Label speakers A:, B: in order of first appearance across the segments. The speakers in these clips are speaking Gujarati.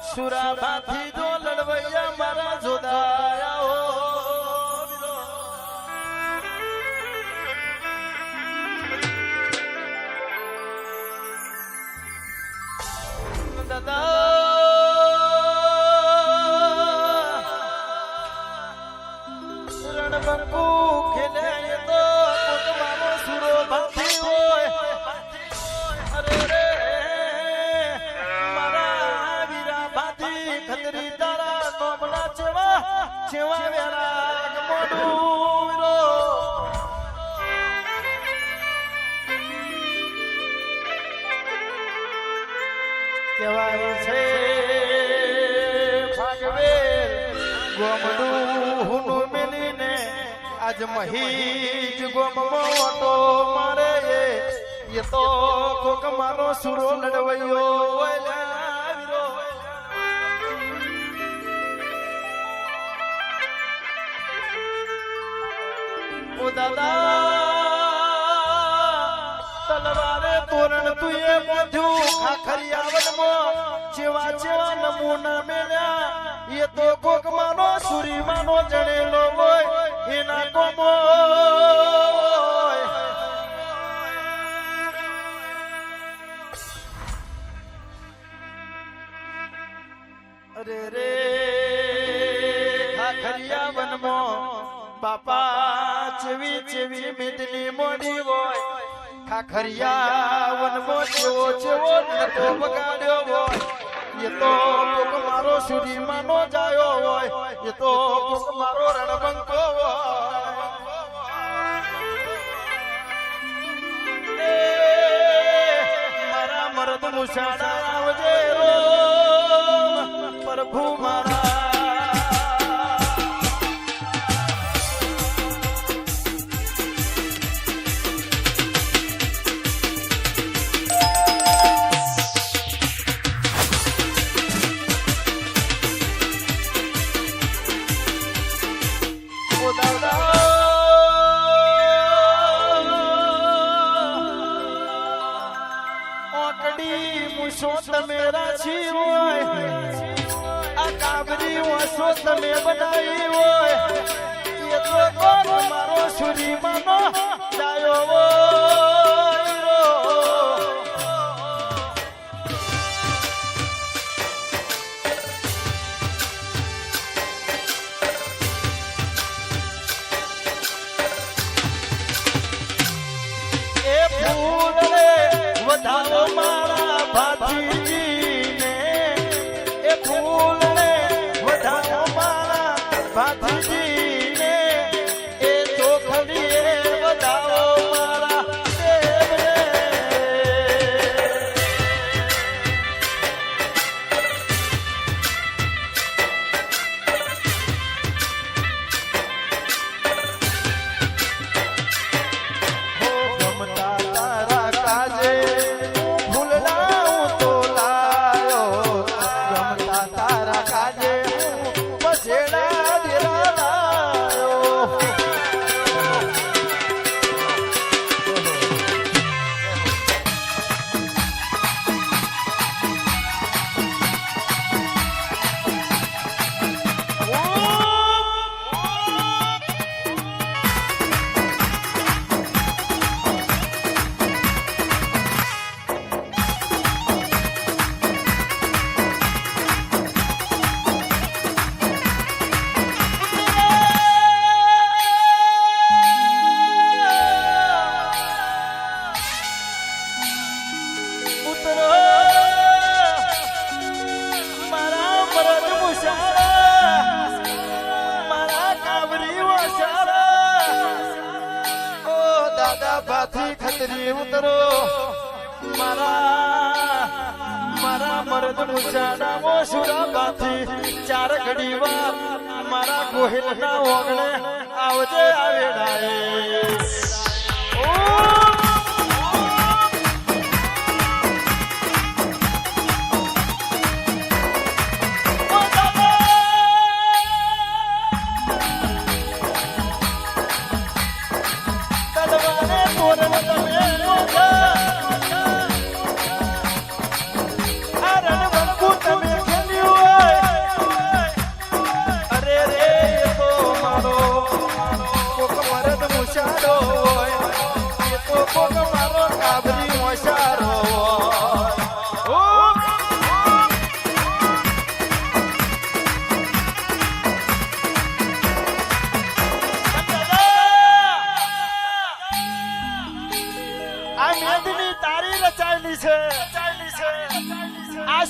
A: સુરાભાથી જો લડવૈયા મારા જોદાયા હો દાદા રણબંકુ ખેલે તો મારો સુરો ભાથી હોય અરે રે મારા વીરા ભાથી ખતરી તારા નોમના ચેવા વેરા મોડું વીરો કહેવાય છે ભાગવે ગોમડું હુનું મેલીને આજ મહીજ ગોમમાં ઓટો મારે એ તો કોક મારો સુરો લડવૈયો ઓ દાદા તલવારે તોરણ તુએ મોઢું ખાખરિયાવનમાં જેવા નમૂના મેલ્યા એ તો કોક માનો સુરી માનો જણેલો હોય એના કોમો અરે રે ખાખરિયાવનમાં બાપા ચેવી મીઠલી મોડી હોય ખાખરિયાવનમાં ચેવો નતો બગાડ્યો હોય એ તો કોક મારો સુરી માનો જાયો હોય એ તો કોક મારો રણબંકો હોય મારા મરદ મુસાડા આવજે રો પ્રભુ મારા મેરા છી હોય આ કાબરી ઓસો તમે બનાવી હોય એ તો કોણ મારો સુરી માનો જાયો હોય એ ફૂલ રે વધારો મારા ભાતીજીને એ ફૂલ રે વધારો મારા ભાતીજીને એ ચોખડીએ વધારો મારા દેવને હો ગમતા તારા કાજે ભાથી ખતરી ઉતરો મારા મરદ મુસાડામો સુરા ભાથી ચાર ઘડી વાર મારા ગોહિલના ઓગણે આવજે આવેડાએ તમે ખેલ્યું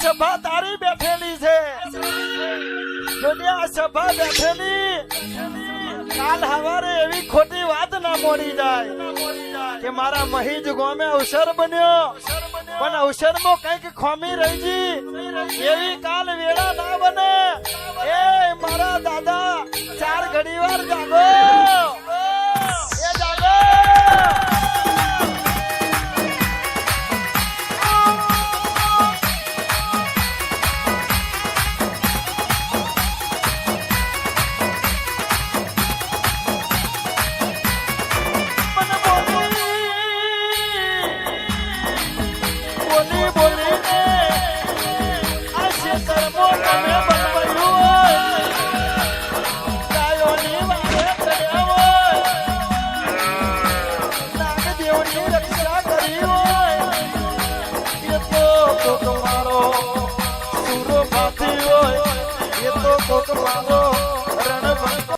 A: સભા તારી બેઠેલી છે જોજે આ સભા બેઠેલી કાલ હવારે એવી ખોટી વાત ના મોડી જાય કે મારા મહીજ ગોમે અવસર બન્યો પણ અવસરમાં કઈક ખોમી રહી જી એવી કાલ વેળા ના બને એ મારા દાદા 4 ઘડી વાર જાગો એ જાગો કોક મારો